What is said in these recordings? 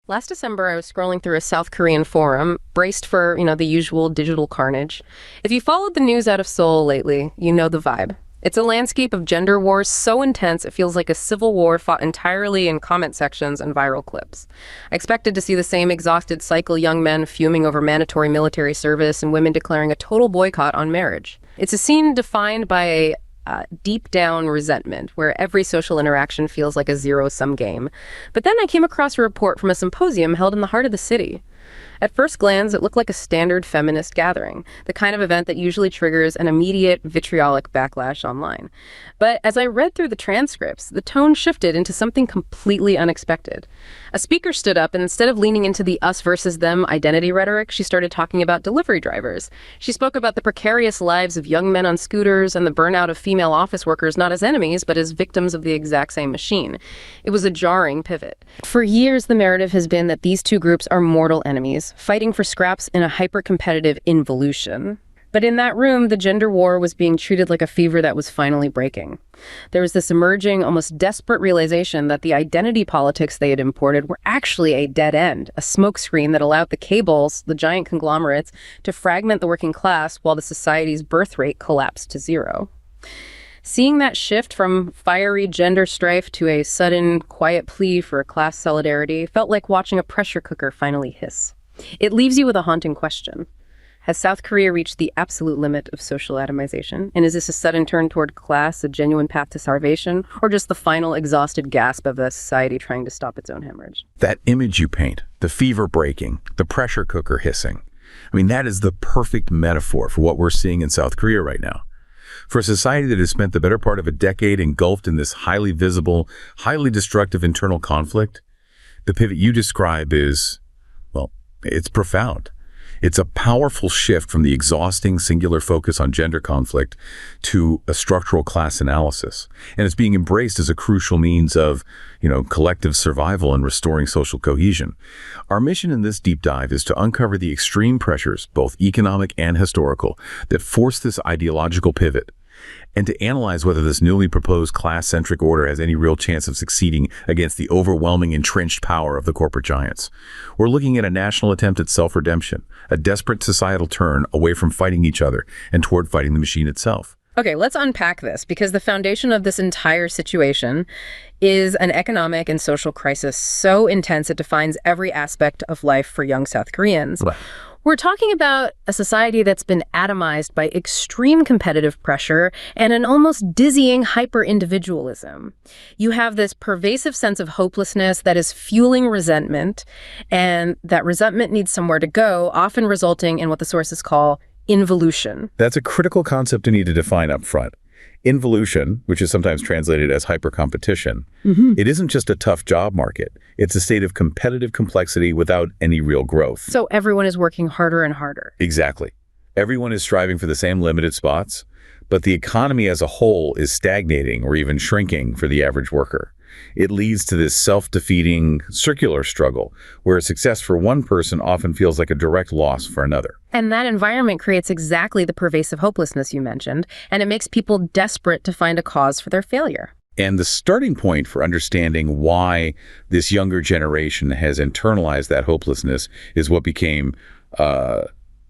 Last December, I was scrolling through a South Korean forum, braced for, the usual digital carnage. If you followed the news out of Seoul lately, you know the vibe. It's a landscape of gender wars so intense it feels like a civil war fought entirely in comment sections and viral clips. I expected to see the same exhausted cycle, young men fuming over mandatory military service and women declaring a total boycott on marriage. It's a scene defined by a deep down resentment, where every social interaction feels like a zero-sum game. But then I came across a report from a symposium held in the heart of the city. At first glance, it looked like a standard feminist gathering, the kind of event that usually triggers an immediate vitriolic backlash online. But as I read through the transcripts, the tone shifted into something completely unexpected. A speaker stood up, and instead of leaning into the us versus them identity rhetoric, she started talking about delivery drivers. She spoke about the precarious lives of young men on scooters and the burnout of female office workers not as enemies, but as victims of the exact same machine. It was a jarring pivot. For years, the narrative has been that these two groups are mortal enemies, fighting for scraps in a hyper-competitive involution. But in that room, the gender war was being treated like a fever that was finally breaking. There was this emerging, almost desperate realization that the identity politics they had imported were actually a dead end, a smokescreen that allowed the chaebols, the giant conglomerates, to fragment the working class while the society's birth rate collapsed to zero. Seeing that shift from fiery gender strife to a sudden, quiet plea for class solidarity felt like watching a pressure cooker finally hiss. It leaves you with a haunting question. Has South Korea reached the absolute limit of social atomization? And is this a sudden turn toward class, a genuine path to starvation, or just the final exhausted gasp of a society trying to stop its own hemorrhage? That image you paint, the fever breaking, the pressure cooker hissing, that is the perfect metaphor for what we're seeing in South Korea right now. For a society that has spent the better part of a decade engulfed in this highly visible, highly destructive internal conflict, the pivot you describe is, it's profound. It's a powerful shift from the exhausting singular focus on gender conflict to a structural class analysis. And it's being embraced as a crucial means of, collective survival and restoring social cohesion. Our mission in this deep dive is to uncover the extreme pressures, both economic and historical, that force this ideological pivot, and to analyze whether this newly proposed class-centric order has any real chance of succeeding against the overwhelming entrenched power of the corporate giants. We're looking at a national attempt at self-redemption, a desperate societal turn away from fighting each other and toward fighting the machine itself. Okay, let's unpack this, because the foundation of this entire situation is an economic and social crisis so intense it defines every aspect of life for young South Koreans. Right. We're talking about a society that's been atomized by extreme competitive pressure and an almost dizzying hyper-individualism. You have this pervasive sense of hopelessness that is fueling resentment, and that resentment needs somewhere to go, often resulting in what the sources call involution. That's a critical concept to need to define up front. Involution, which is sometimes translated as hyper-competition, it isn't just a tough job market. It's a state of competitive complexity without any real growth. So everyone is working harder and harder. Exactly. Everyone is striving for the same limited spots, but the economy as a whole is stagnating or even shrinking for the average worker. It leads to this self-defeating circular struggle where success for one person often feels like a direct loss for another. And that environment creates exactly the pervasive hopelessness you mentioned, and it makes people desperate to find a cause for their failure. And the starting point for understanding why this younger generation has internalized that hopelessness is what became a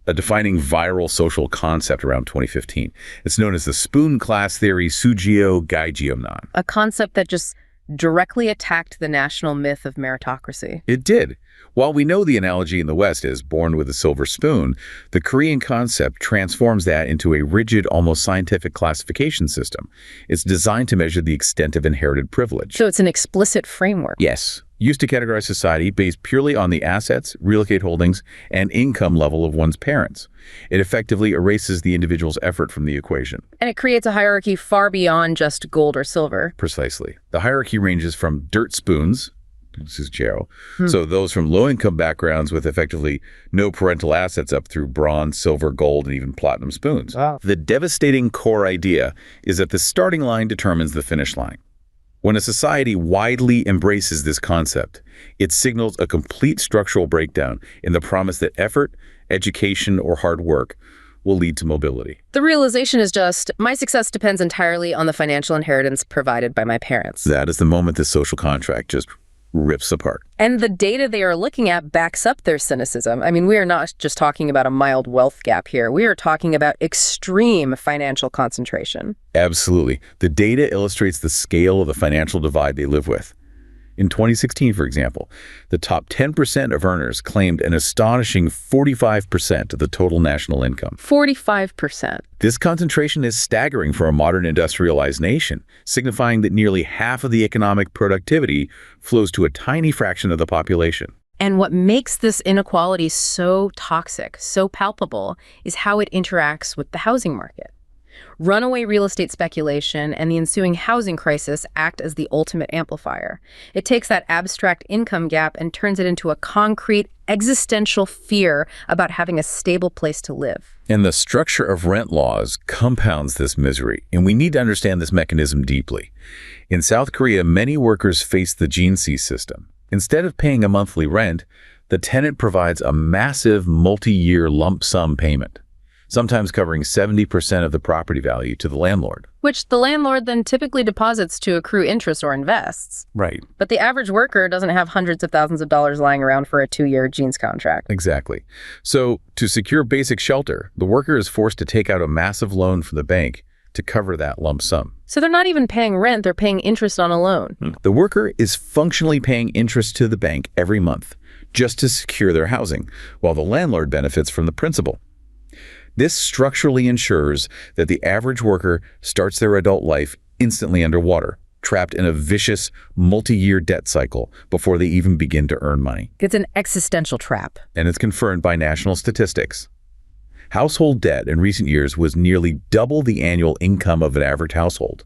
defining viral social concept around 2015. It's known as the spoon class theory, gwageo. A concept that just directly attacked the national myth of meritocracy. It did. While we know the analogy in the West is born with a silver spoon, the Korean concept transforms that into a rigid, almost scientific classification system. It's designed to measure the extent of inherited privilege. So it's an explicit framework. Yes. Used to categorize society based purely on the assets, real estate holdings, and income level of one's parents. It effectively erases the individual's effort from the equation. And it creates a hierarchy far beyond just gold or silver. Precisely. The hierarchy ranges from dirt spoons, this is Jero, so those from low-income backgrounds with effectively no parental assets up through bronze, silver, gold, and even platinum spoons. Wow. The devastating core idea is that the starting line determines the finish line. When a society widely embraces this concept, it signals a complete structural breakdown in the promise that effort, education, or hard work will lead to mobility. The realization is just, my success depends entirely on the financial inheritance provided by my parents. That is the moment this social contract just rips apart. And the data they are looking at backs up their cynicism. I mean, we are not just talking about a mild wealth gap here. We are talking about extreme financial concentration. Absolutely. The data illustrates the scale of the financial divide they live with. In 2016, for example, the top 10% of earners claimed an astonishing 45% of the total national income. 45%. This concentration is staggering for a modern industrialized nation, signifying that nearly half of the economic productivity flows to a tiny fraction of the population. And what makes this inequality so toxic, so palpable, is how it interacts with the housing market. Runaway real estate speculation and the ensuing housing crisis act as the ultimate amplifier. It takes that abstract income gap and turns it into a concrete, existential fear about having a stable place to live. And the structure of rent laws compounds this misery, and we need to understand this mechanism deeply. In South Korea, many workers face the jeonse system. Instead of paying a monthly rent, the tenant provides a massive multi-year lump sum payment, sometimes covering 70% of the property value to the landlord. Which the landlord then typically deposits to accrue interest or invests. Right. But the average worker doesn't have hundreds of thousands of dollars lying around for a 2-year jeans contract. Exactly. So, to secure basic shelter, the worker is forced to take out a massive loan from the bank to cover that lump sum. So they're not even paying rent, they're paying interest on a loan. The worker is functionally paying interest to the bank every month just to secure their housing, while the landlord benefits from the principal. This structurally ensures that the average worker starts their adult life instantly underwater, trapped in a vicious, multi-year debt cycle before they even begin to earn money. It's an existential trap. And it's confirmed by national statistics. Household debt in recent years was nearly double the annual income of an average household.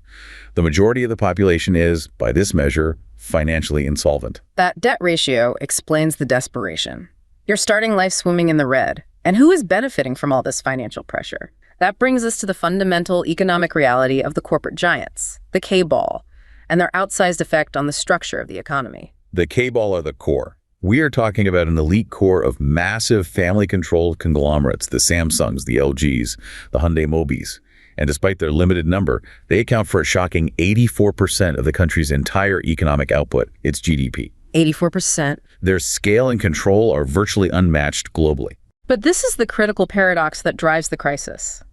The majority of the population is, by this measure, financially insolvent. That debt ratio explains the desperation. You're starting life swimming in the red. And who is benefiting from all this financial pressure? That brings us to the fundamental economic reality of the corporate giants, the chaebol, and their outsized effect on the structure of the economy. The chaebol are the core. We are talking about an elite core of massive family-controlled conglomerates, the Samsungs, the LGs, the Hyundai Mobis. And despite their limited number, they account for a shocking 84% of the country's entire economic output, its GDP. 84%. Their scale and control are virtually unmatched globally. But this is the critical paradox that drives the crisis.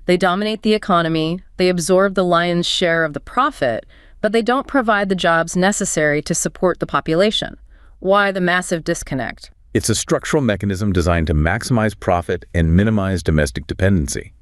They dominate the economy, they absorb the lion's share of the profit, but they don't provide the jobs necessary to support the population. Why the massive disconnect? It's a structural mechanism designed to maximize profit and minimize domestic dependency.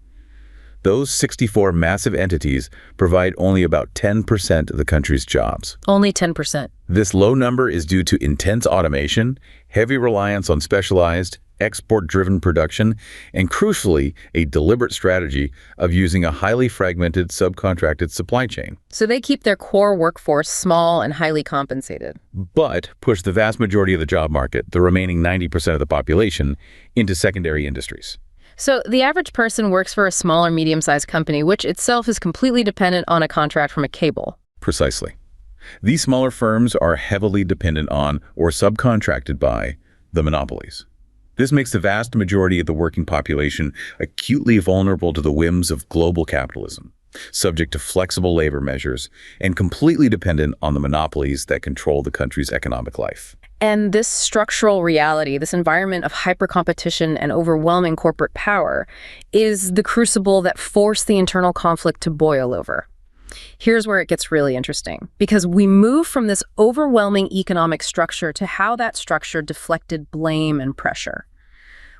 Those 64 massive entities provide only about 10% of the country's jobs. Only 10%. This low number is due to intense automation, heavy reliance on specialized, export-driven production, and crucially, a deliberate strategy of using a highly fragmented, subcontracted supply chain. So they keep their core workforce small and highly compensated. But push the vast majority of the job market, the remaining 90% of the population, into secondary industries. So the average person works for a small or medium-sized company, which itself is completely dependent on a contract from a chaebol. Precisely. These smaller firms are heavily dependent on or subcontracted by the monopolies. This makes the vast majority of the working population acutely vulnerable to the whims of global capitalism, subject to flexible labor measures, and completely dependent on the monopolies that control the country's economic life. And this structural reality, this environment of hyper-competition and overwhelming corporate power, is the crucible that forced the internal conflict to boil over. Here's where it gets really interesting, because we move from this overwhelming economic structure to how that structure deflected blame and pressure.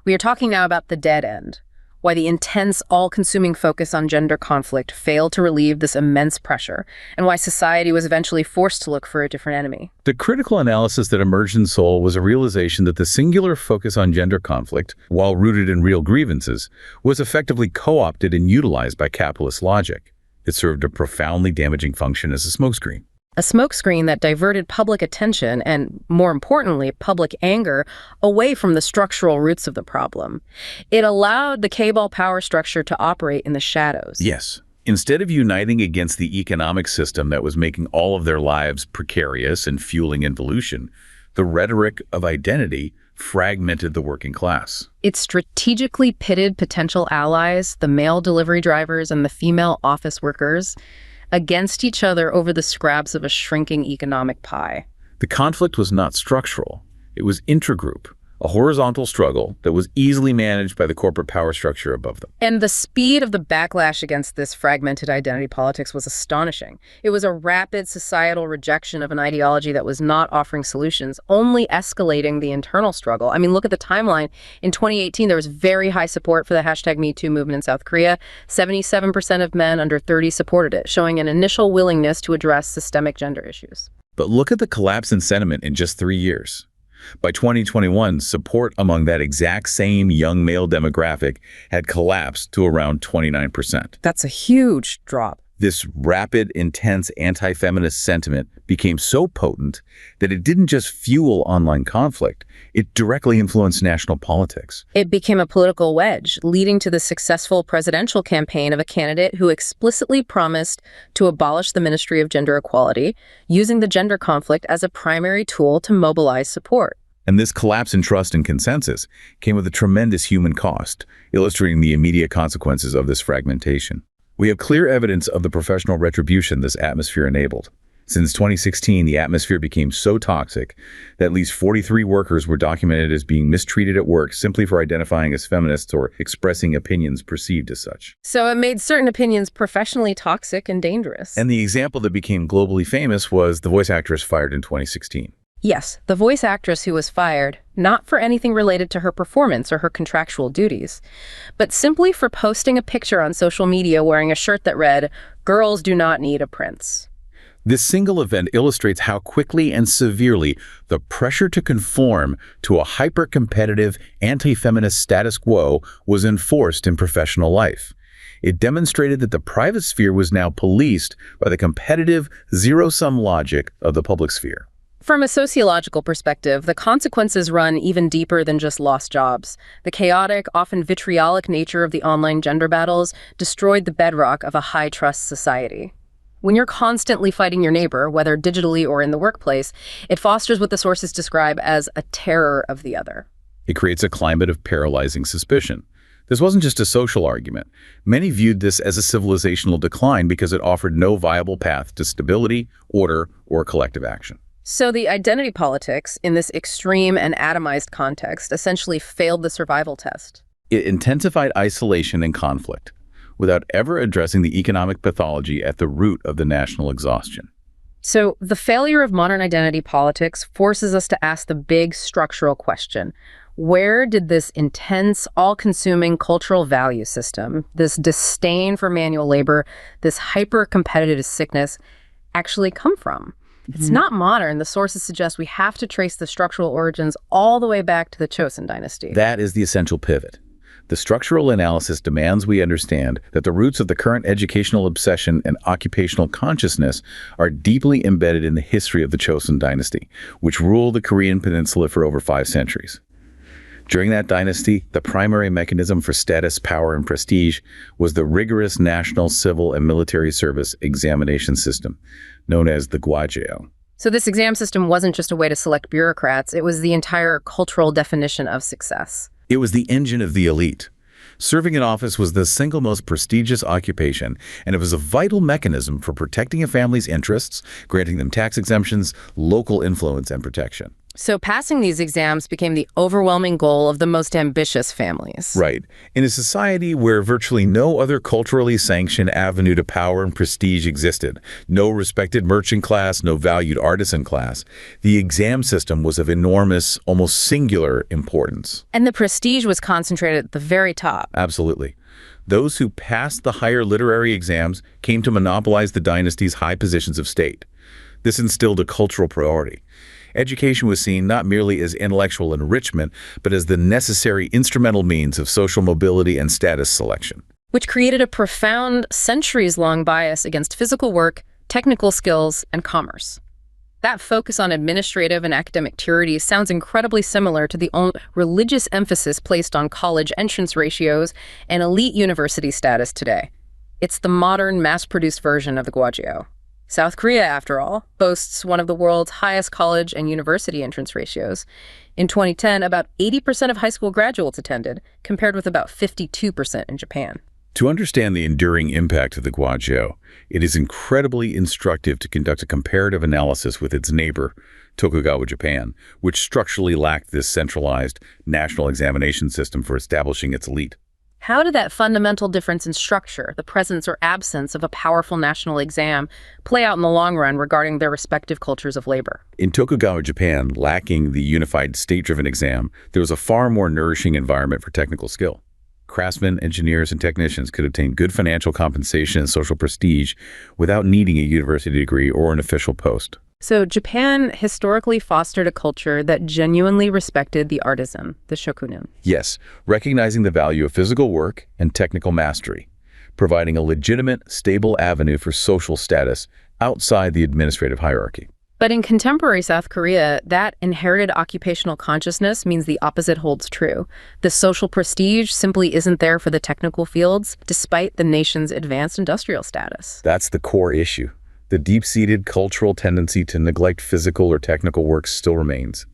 We are talking now about the dead end, why the intense, all-consuming focus on gender conflict failed to relieve this immense pressure, and why society was eventually forced to look for a different enemy. The critical analysis that emerged in Seoul was a realization that the singular focus on gender conflict, while rooted in real grievances, was effectively co-opted and utilized by capitalist logic. It served a profoundly damaging function as a smokescreen. A smokescreen that diverted public attention and, more importantly, public anger away from the structural roots of the problem. It allowed the chaebol power structure to operate in the shadows. Yes. Instead of uniting against the economic system that was making all of their lives precarious and fueling involution, the rhetoric of identity fragmented the working class. It strategically pitted potential allies, the male delivery drivers and the female office workers, against each other over the scraps of a shrinking economic pie. The conflict was not structural. It was intragroup, a horizontal struggle that was easily managed by the corporate power structure above them. And the speed of the backlash against this fragmented identity politics was astonishing. It was a rapid societal rejection of an ideology that was not offering solutions, only escalating the internal struggle. I mean, look at the timeline. In 2018, there was very high support for the #MeToo movement in South Korea. 77% of men under 30 supported it, showing an initial willingness to address systemic gender issues. But look at the collapse in sentiment in just 3 years. By 2021, support among that exact same young male demographic had collapsed to around 29%. That's a huge drop. This rapid, intense anti-feminist sentiment became so potent that it didn't just fuel online conflict, it directly influenced national politics. It became a political wedge, leading to the successful presidential campaign of a candidate who explicitly promised to abolish the Ministry of Gender Equality, using the gender conflict as a primary tool to mobilize support. And this collapse in trust and consensus came with a tremendous human cost, illustrating the immediate consequences of this fragmentation. We have clear evidence of the professional retribution this atmosphere enabled. Since 2016, the atmosphere became so toxic that at least 43 workers were documented as being mistreated at work simply for identifying as feminists or expressing opinions perceived as such. So it made certain opinions professionally toxic and dangerous. And the example that became globally famous was the voice actress fired in 2016. Yes, the voice actress who was fired, not for anything related to her performance or her contractual duties, but simply for posting a picture on social media wearing a shirt that read, "Girls do not need a prince." This single event illustrates how quickly and severely the pressure to conform to a hyper-competitive, anti-feminist status quo was enforced in professional life. It demonstrated that the private sphere was now policed by the competitive, zero-sum logic of the public sphere. From a sociological perspective, the consequences run even deeper than just lost jobs. The chaotic, often vitriolic nature of the online gender battles destroyed the bedrock of a high-trust society. When you're constantly fighting your neighbor, whether digitally or in the workplace, it fosters what the sources describe as a terror of the other. It creates a climate of paralyzing suspicion. This wasn't just a social argument. Many viewed this as a civilizational decline because it offered no viable path to stability, order, or collective action. So the identity politics, in this extreme and atomized context, essentially failed the survival test. It intensified isolation and conflict, without ever addressing the economic pathology at the root of the national exhaustion. So the failure of modern identity politics forces us to ask the big structural question. Where did this intense, all-consuming cultural value system, this disdain for manual labor, this hyper-competitive sickness, actually come from? It's not modern. The sources suggest we have to trace the structural origins all the way back to the Choson dynasty. That is the essential pivot. The structural analysis demands we understand that the roots of the current educational obsession and occupational consciousness are deeply embedded in the history of the Choson dynasty, which ruled the Korean peninsula for over 5 centuries. During that dynasty, the primary mechanism for status, power, and prestige was the rigorous national civil and military service examination system, known as the gwageo. So this exam system wasn't just a way to select bureaucrats, it was the entire cultural definition of success. It was the engine of the elite. Serving in office was the single most prestigious occupation, and it was a vital mechanism for protecting a family's interests, granting them tax exemptions, local influence, and protection. So passing these exams became the overwhelming goal of the most ambitious families. Right. In a society where virtually no other culturally sanctioned avenue to power and prestige existed, no respected merchant class, no valued artisan class, the exam system was of enormous, almost singular importance. And the prestige was concentrated at the very top. Absolutely. Those who passed the higher literary exams came to monopolize the dynasty's high positions of state. This instilled a cultural priority. Education was seen not merely as intellectual enrichment, but as the necessary instrumental means of social mobility and status selection. Which created a profound, centuries-long bias against physical work, technical skills, and commerce. That focus on administrative and academic purity sounds incredibly similar to the religious emphasis placed on college entrance ratios and elite university status today. It's the modern, mass-produced version of the gwageo. South Korea, after all, boasts one of the world's highest college and university entrance ratios. In 2010, about 80% of high school graduates attended, compared with about 52% in Japan. To understand the enduring impact of the gwageo, it is incredibly instructive to conduct a comparative analysis with its neighbor, Tokugawa Japan, which structurally lacked this centralized national examination system for establishing its elite. How did that fundamental difference in structure, the presence or absence of a powerful national exam, play out in the long run regarding their respective cultures of labor? In Tokugawa Japan, lacking the unified state-driven exam, there was a far more nourishing environment for technical skill. Craftsmen, engineers, and technicians could obtain good financial compensation and social prestige without needing a university degree or an official post. So Japan historically fostered a culture that genuinely respected the artisan, the shokunin. Yes, recognizing the value of physical work and technical mastery, providing a legitimate, stable avenue for social status outside the administrative hierarchy. But in contemporary South Korea, that inherited occupational consciousness means the opposite holds true. The social prestige simply isn't there for the technical fields, despite the nation's advanced industrial status. That's the core issue. The deep-seated cultural tendency to neglect physical or technical work still remains.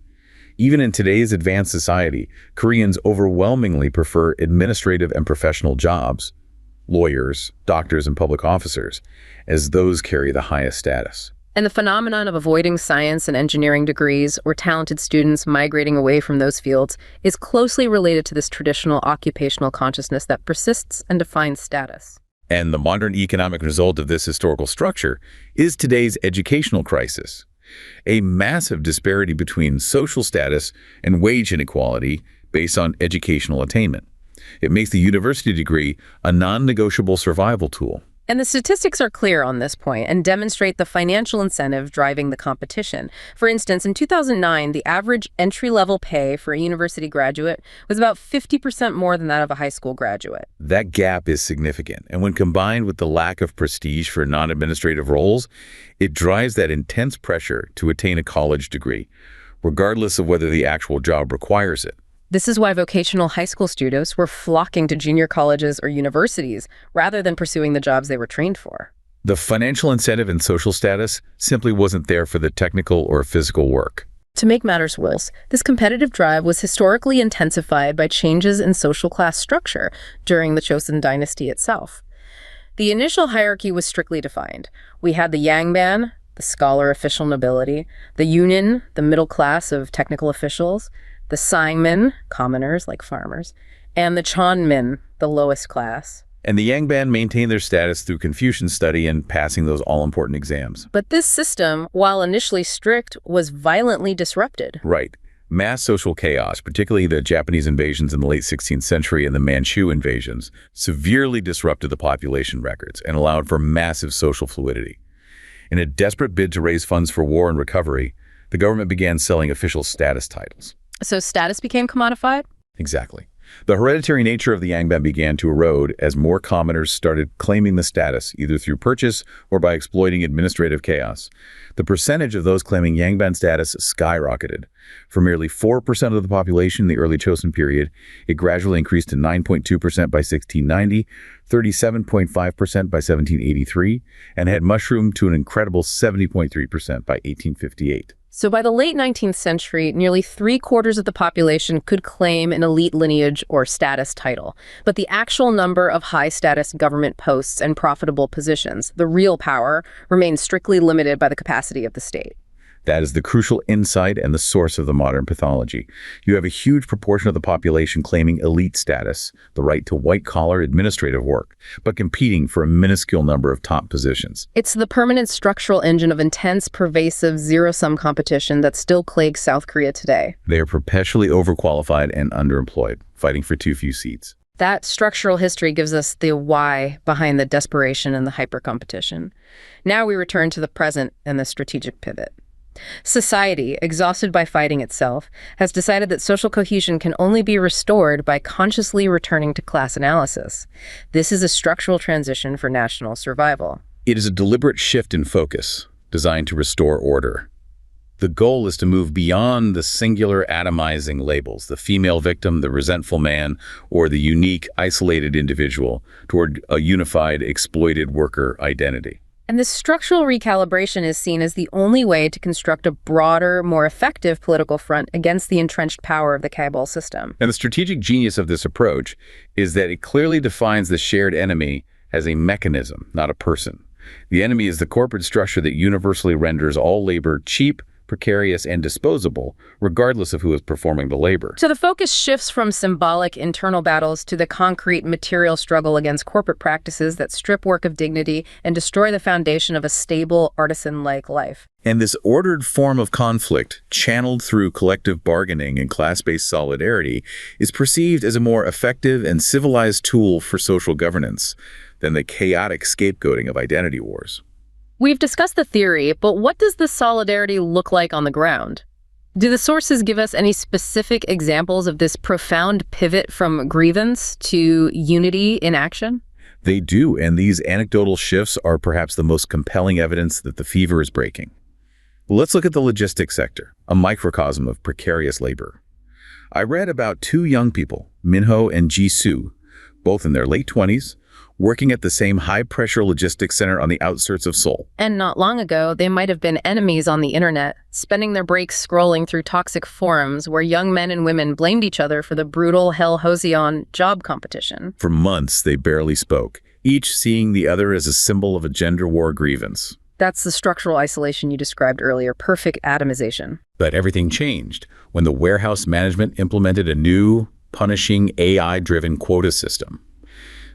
Even in today's advanced society, Koreans overwhelmingly prefer administrative and professional jobs, lawyers, doctors, and public officers, as those carry the highest status. And the phenomenon of avoiding science and engineering degrees or talented students migrating away from those fields is closely related to this traditional occupational consciousness that persists and defines status. And the modern economic result of this historical structure is today's educational crisis. A massive disparity between social status and wage inequality based on educational attainment. It makes the university degree a non-negotiable survival tool. And the statistics are clear on this point and demonstrate the financial incentive driving the competition. For instance, in 2009, the average entry-level pay for a university graduate was about 50% more than that of a high school graduate. That gap is significant, and when combined with the lack of prestige for non-administrative roles, it drives that intense pressure to attain a college degree, regardless of whether the actual job requires it. This is why vocational high school students were flocking to junior colleges or universities rather than pursuing the jobs they were trained for. The financial incentive and social status simply wasn't there for the technical or physical work. To make matters worse, this competitive drive was historically intensified by changes in social class structure during the Choson dynasty itself. The initial hierarchy was strictly defined. We had the yangban, the scholar official nobility, the yunin, the middle class of technical officials, the sangmin, commoners like farmers, and the chonmin, the lowest class. And the yangban maintained their status through Confucian study and passing those all-important exams. But this system, while initially strict, was violently disrupted. Right. Mass social chaos, particularly the Japanese invasions in the late 16th century and the Manchu invasions, severely disrupted the population records and allowed for massive social fluidity. In a desperate bid to raise funds for war and recovery, the government began selling official status titles. So status became commodified? Exactly. The hereditary nature of the yangban began to erode as more commoners started claiming the status, either through purchase or by exploiting administrative chaos. The percentage of those claiming yangban status skyrocketed. From merely 4% of the population in the early Choson period, it gradually increased to 9.2% by 1690, 37.5% by 1783, and had mushroomed to an incredible 70.3% by 1858. So by the late 19th century, nearly 3/4 of the population could claim an elite lineage or status title. But the actual number of high-status government posts and profitable positions, the real power, remained strictly limited by the capacity of the state. That is the crucial insight and the source of the modern pathology. You have a huge proportion of the population claiming elite status, the right to white-collar administrative work, but competing for a minuscule number of top positions. It's the permanent structural engine of intense, pervasive, zero-sum competition that still plagues South Korea today. They are perpetually overqualified and underemployed, fighting for too few seats. That structural history gives us the why behind the desperation and the hyper-competition. Now we return to the present and the strategic pivot. Society, exhausted by fighting itself, has decided that social cohesion can only be restored by consciously returning to class analysis. This is a structural transition for national survival. It is a deliberate shift in focus, designed to restore order. The goal is to move beyond the singular atomizing labels, the female victim, the resentful man, or the unique, isolated individual, toward a unified, exploited worker identity. And this structural recalibration is seen as the only way to construct a broader, more effective political front against the entrenched power of the chaebol system. And the strategic genius of this approach is that it clearly defines the shared enemy as a mechanism, not a person. The enemy is the corporate structure that universally renders all labor cheap, precarious, and disposable, regardless of who is performing the labor. So the focus shifts from symbolic internal battles to the concrete material struggle against corporate practices that strip work of dignity and destroy the foundation of a stable, artisan-like life. And this ordered form of conflict, channeled through collective bargaining and class-based solidarity, is perceived as a more effective and civilized tool for social governance than the chaotic scapegoating of identity wars. We've discussed the theory, but what does this solidarity look like on the ground? Do the sources give us any specific examples of this profound pivot from grievance to unity in action? They do, and these anecdotal shifts are perhaps the most compelling evidence that the fever is breaking. Let's look at the logistics sector, a microcosm of precarious labor. I read about two young people, Minho and Jisoo, both in their late 20s, working at the same high-pressure logistics center on the outskirts of Seoul. And not long ago, they might have been enemies on the internet, spending their breaks scrolling through toxic forums where young men and women blamed each other for the brutal Joseon job competition. For months, they barely spoke, each seeing the other as a symbol of a gender war grievance. That's the structural isolation you described earlier, perfect atomization. But everything changed when the warehouse management implemented a new, punishing AI-driven quota system.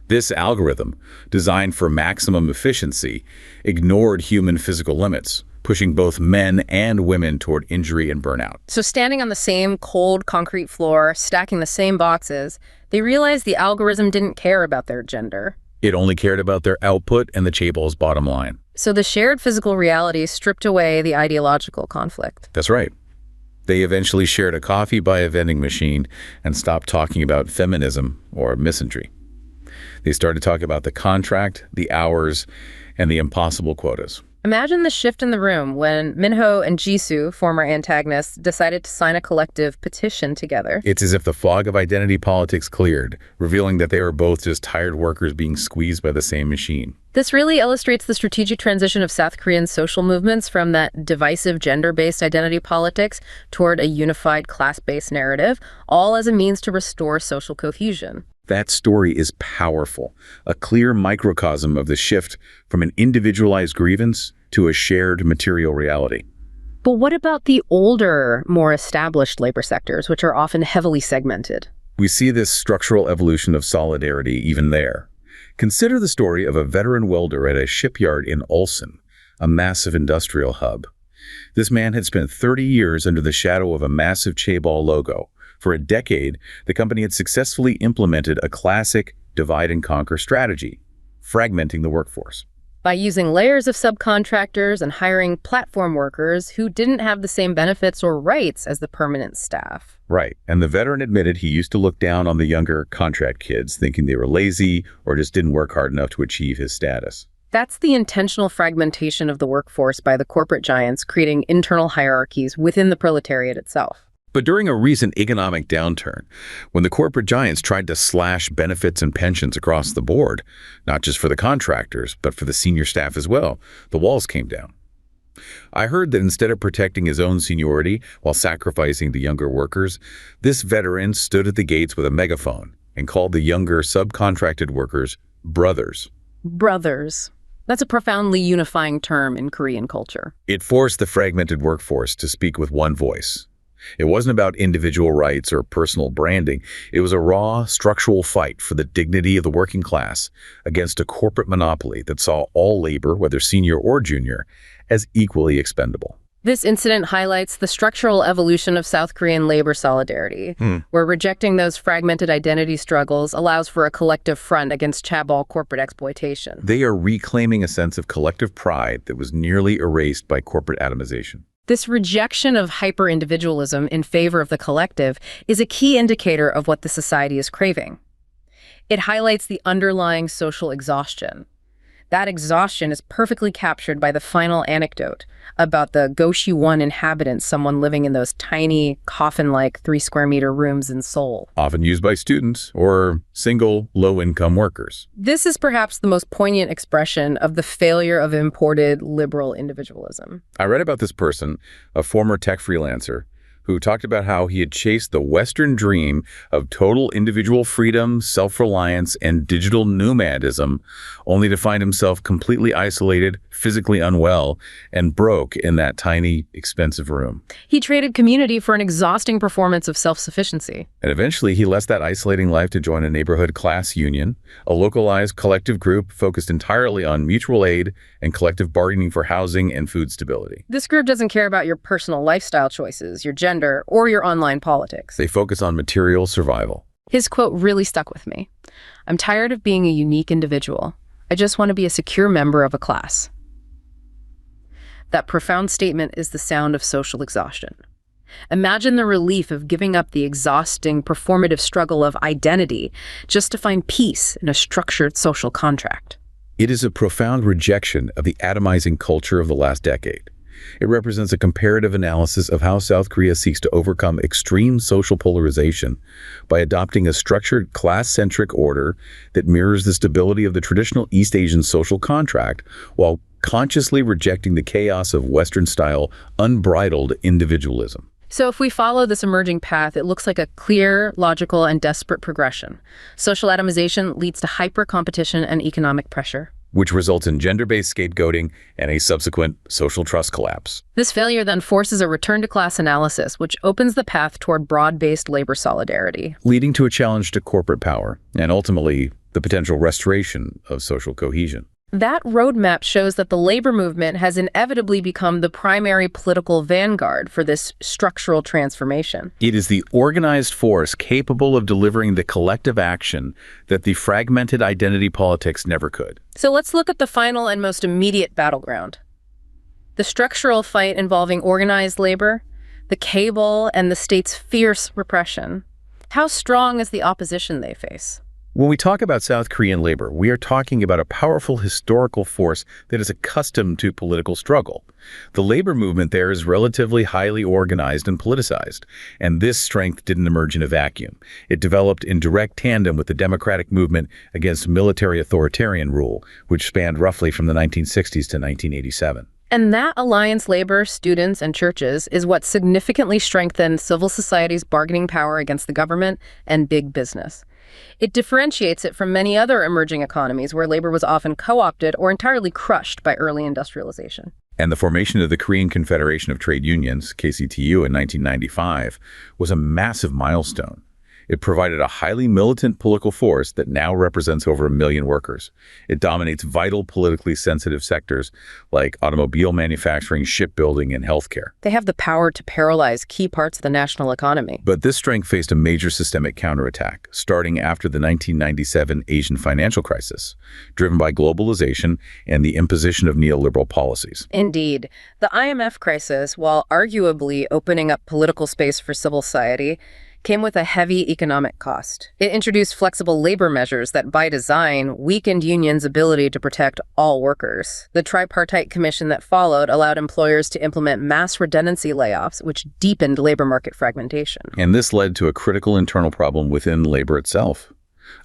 This algorithm, designed for maximum efficiency, ignored human physical limits, pushing both men and women toward injury and burnout. So standing on the same cold concrete floor, stacking the same boxes, they realized the algorithm didn't care about their gender. It only cared about their output and the chaebol's bottom line. So the shared physical reality stripped away the ideological conflict. That's right. They eventually shared a coffee by a vending machine and stopped talking about feminism or misandry. They started talking about the contract, the hours, and the impossible quotas. Imagine the shift in the room when Minho and Jisoo, former antagonists, decided to sign a collective petition together. It's as if the fog of identity politics cleared, revealing that they were both just tired workers being squeezed by the same machine. This really illustrates the strategic transition of South Korean social movements from that divisive gender-based identity politics toward a unified class-based narrative, all as a means to restore social cohesion. That story is powerful, a clear microcosm of the shift from an individualized grievance to a shared material reality. But what about the older, more established labor sectors, which are often heavily segmented? We see this structural evolution of solidarity even there. Consider the story of a veteran welder at a shipyard in Ulsan, a massive industrial hub. This man had spent 30 years under the shadow of a massive chaebol logo. For a decade, the company had successfully implemented a classic divide-and-conquer strategy, fragmenting the workforce. By using layers of subcontractors and hiring platform workers who didn't have the same benefits or rights as the permanent staff. Right, and the veteran admitted he used to look down on the younger contract kids, thinking they were lazy or just didn't work hard enough to achieve his status. That's the intentional fragmentation of the workforce by the corporate giants, creating internal hierarchies within the proletariat itself. But during a recent economic downturn, when the corporate giants tried to slash benefits and pensions across the board, not just for the contractors, but for the senior staff as well, the walls came down. I heard that instead of protecting his own seniority while sacrificing the younger workers, this veteran stood at the gates with a megaphone and called the younger subcontracted workers brothers. Brothers. That's a profoundly unifying term in Korean culture. It forced the fragmented workforce to speak with one voice. It wasn't about individual rights or personal branding. It was a raw, structural fight for the dignity of the working class against a corporate monopoly that saw all labor, whether senior or junior, as equally expendable. This incident highlights the structural evolution of South Korean labor solidarity, where rejecting those fragmented identity struggles allows for a collective front against chaebol corporate exploitation. They are reclaiming a sense of collective pride that was nearly erased by corporate atomization. This rejection of hyper-individualism in favor of the collective is a key indicator of what the society is craving. It highlights the underlying social exhaustion. That exhaustion is perfectly captured by the final anecdote about the Goshi-1 inhabitants, someone living in those tiny, coffin-like 3-square-meter rooms in Seoul. Often used by students or single, low-income workers. This is perhaps the most poignant expression of the failure of imported liberal individualism. I read about this person, a former tech freelancer, who talked about how he had chased the Western dream of total individual freedom, self-reliance, and digital nomadism, only to find himself completely isolated, physically unwell, and broke in that tiny, expensive room. He traded community for an exhausting performance of self-sufficiency. And eventually, he left that isolating life to join a neighborhood class union, a localized collective group focused entirely on mutual aid and collective bargaining for housing and food stability. This group doesn't care about your personal lifestyle choices, your gender, or your online politics. They focus on material survival. His quote really stuck with me. "I'm tired of being a unique individual. I just want to be a secure member of a class." That profound statement is the sound of social exhaustion. Imagine the relief of giving up the exhausting performative struggle of identity just to find peace in a structured social contract. It is a profound rejection of the atomizing culture of the last decade. It represents a comparative analysis of how South Korea seeks to overcome extreme social polarization by adopting a structured, class-centric order that mirrors the stability of the traditional East Asian social contract while consciously rejecting the chaos of Western-style, unbridled individualism. So if we follow this emerging path, it looks like a clear, logical, and desperate progression. Social atomization leads to hyper-competition and economic pressure, which results in gender-based scapegoating and a subsequent social trust collapse. This failure then forces a return-to-class analysis, which opens the path toward broad-based labor solidarity, leading to a challenge to corporate power and ultimately the potential restoration of social cohesion. That roadmap shows that the labor movement has inevitably become the primary political vanguard for this structural transformation. It is the organized force capable of delivering the collective action that the fragmented identity politics never could. So let's look at the final and most immediate battleground. The structural fight involving organized labor, the chaebol, and the state's fierce repression. How strong is the opposition they face? When we talk about South Korean labor, we are talking about a powerful historical force that is accustomed to political struggle. The labor movement there is relatively highly organized and politicized, and this strength didn't emerge in a vacuum. It developed in direct tandem with the democratic movement against military authoritarian rule, which spanned roughly from the 1960s to 1987. And that alliance labor, students, and churches is what significantly strengthened civil society's bargaining power against the government and big business. It differentiates it from many other emerging economies where labor was often co-opted or entirely crushed by early industrialization. And the formation of the Korean Confederation of Trade Unions, KCTU, in 1995 was a massive milestone. It provided a highly militant political force that now represents over 1 million workers. It dominates vital politically sensitive sectors like automobile manufacturing, shipbuilding, and healthcare. They have the power to paralyze key parts of the national economy. But this strength faced a major systemic counterattack, starting after the 1997 Asian financial crisis, driven by globalization and the imposition of neoliberal policies. Indeed. The IMF crisis, while arguably opening up political space for civil society, came with a heavy economic cost. It introduced flexible labor measures that, by design, weakened unions' ability to protect all workers. The tripartite commission that followed allowed employers to implement mass redundancy layoffs, which deepened labor market fragmentation. And this led to a critical internal problem within labor itself.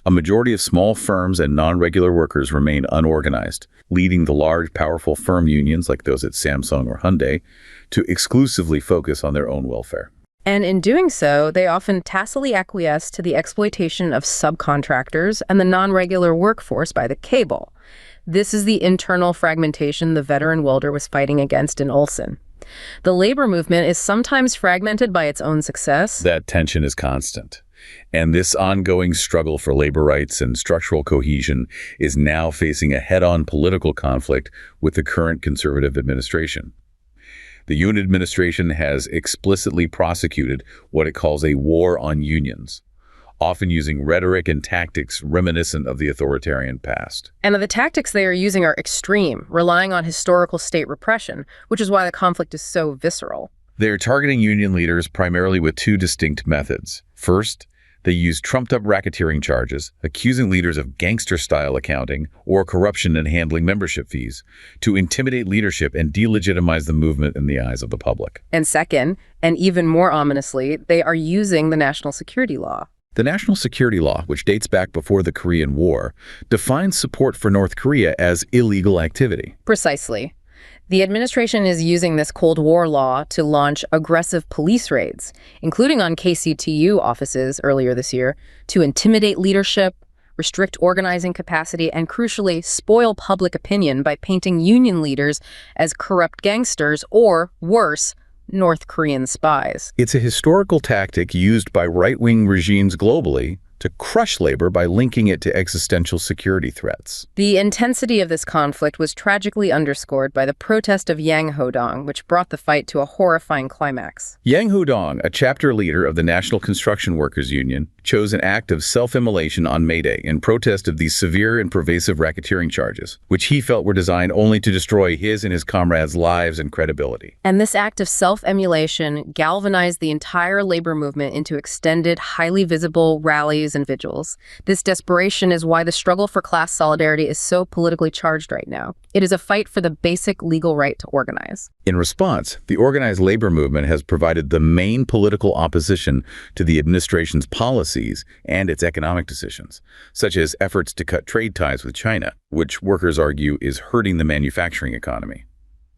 A majority of small firms and non-regular workers remain unorganized, leading the large, powerful firm unions like those at Samsung or Hyundai to exclusively focus on their own welfare. And in doing so, they often tacitly acquiesce to the exploitation of subcontractors and the non-regular workforce by the chaebol. This is the internal fragmentation the veteran welder was fighting against in Ulsan. The labor movement is sometimes fragmented by its own success. That tension is constant. And this ongoing struggle for labor rights and structural cohesion is now facing a head-on political conflict with the current conservative administration. The Yoon administration has explicitly prosecuted what it calls a war on unions, often using rhetoric and tactics reminiscent of the authoritarian past. And the tactics they are using are extreme, relying on historical state repression, which is why the conflict is so visceral. They are targeting union leaders primarily with two distinct methods. First, They use trumped-up racketeering charges, accusing leaders of gangster-style accounting or corruption in handling membership fees, to intimidate leadership and delegitimize the movement in the eyes of the public. And second, and even more ominously, they are using the national security law. The National Security Law, which dates back before the Korean War, defines support for North Korea as illegal activity. Precisely. The administration is using this Cold War law to launch aggressive police raids, including on KCTU offices earlier this year, to intimidate leadership, restrict organizing capacity, and crucially, spoil public opinion by painting union leaders as corrupt gangsters or, worse, North Korean spies. It's a historical tactic used by right-wing regimes globally to crush labor by linking it to existential security threats. The intensity of this conflict was tragically underscored by the protest of Yang Ho-dong, which brought the fight to a horrifying climax. Yang Ho-dong, a chapter leader of the National Construction Workers Union, chose an act of self-immolation on May Day in protest of these severe and pervasive racketeering charges, which he felt were designed only to destroy his and his comrades' lives and credibility. And this act of self-emulation galvanized the entire labor movement into extended, highly visible rallies and vigils. This desperation is why the struggle for class solidarity is so politically charged right now. It is a fight for the basic legal right to organize. In response, the organized labor movement has provided the main political opposition to the administration's policies and its economic decisions, such as efforts to cut trade ties with China, which workers argue is hurting the manufacturing economy.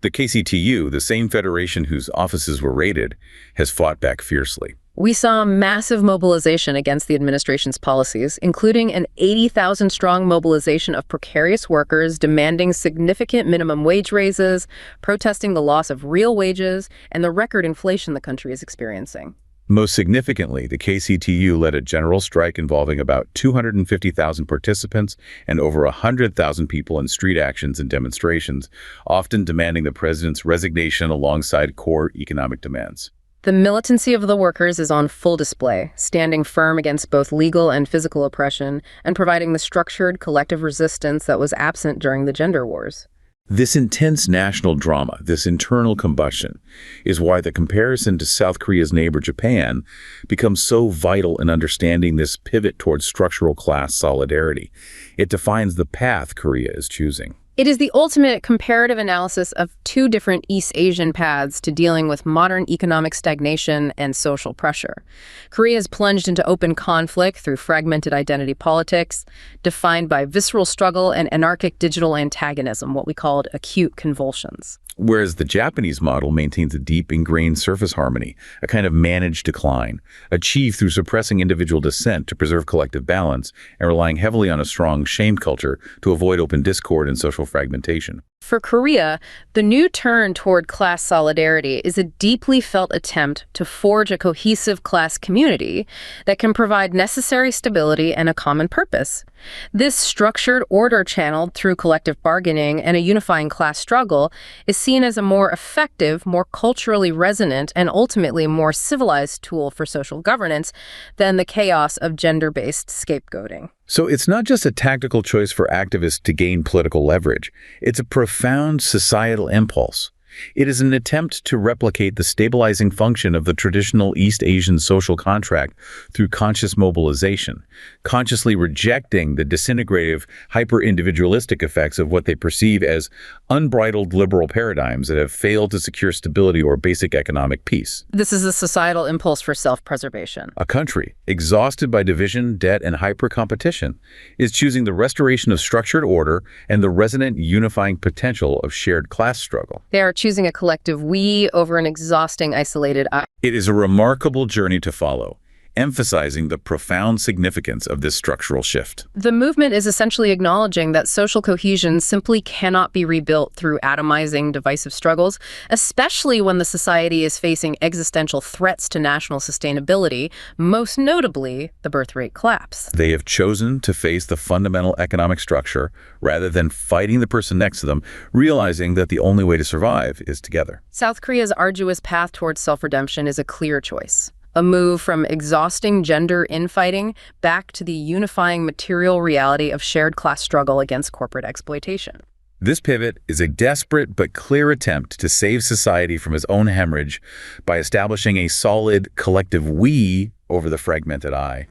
The KCTU, the same federation whose offices were raided, has fought back fiercely. We saw massive mobilization against the administration's policies, including an 80,000-strong mobilization of precarious workers demanding significant minimum wage raises, protesting the loss of real wages, and the record inflation the country is experiencing. Most significantly, the KCTU led a general strike involving about 250,000 participants and over 100,000 people in street actions and demonstrations, often demanding the president's resignation alongside core economic demands. The militancy of the workers is on full display, standing firm against both legal and physical oppression and providing the structured collective resistance that was absent during the gender wars. This intense national drama, this internal combustion, is why the comparison to South Korea's neighbor Japan becomes so vital in understanding this pivot towards structural class solidarity. It defines the path Korea is choosing. It is the ultimate comparative analysis of two different East Asian paths to dealing with modern economic stagnation and social pressure. Korea is plunged into open conflict through fragmented identity politics, defined by visceral struggle and anarchic digital antagonism, what we called acute convulsions. Whereas the Japanese model maintains a deep ingrained surface harmony, a kind of managed decline, achieved through suppressing individual dissent to preserve collective balance and relying heavily on a strong shame culture to avoid open discord and social fragmentation. For Korea, the new turn toward class solidarity is a deeply felt attempt to forge a cohesive class community that can provide necessary stability and a common purpose. This structured order channeled through collective bargaining and a unifying class struggle is seen as a more effective, more culturally resonant, and ultimately more civilized tool for social governance than the chaos of gender-based scapegoating. So it's not just a tactical choice for activists to gain political leverage. It's a profound societal impulse. It is an attempt to replicate the stabilizing function of the traditional East Asian social contract through conscious mobilization, consciously rejecting the disintegrative, hyper-individualistic effects of what they perceive as unbridled liberal paradigms that have failed to secure stability or basic economic peace. This is a societal impulse for self-preservation. A country, exhausted by division, debt, and hyper-competition, is choosing the restoration of structured order and the resonant unifying potential of shared class struggle. They are choosing a collective we over an exhausting, isolated I. It is a remarkable journey to follow, emphasizing the profound significance of this structural shift. The movement is essentially acknowledging that social cohesion simply cannot be rebuilt through atomizing, divisive struggles, especially when the society is facing existential threats to national sustainability, most notably the birth rate collapse. They have chosen to face the fundamental economic structure rather than fighting the person next to them, realizing that the only way to survive is together. South Korea's arduous path towards self-redemption is a clear choice. A move from exhausting gender infighting back to the unifying material reality of shared class struggle against corporate exploitation. This pivot is a desperate but clear attempt to save society from its own hemorrhage by establishing a solid collective we over the fragmented I.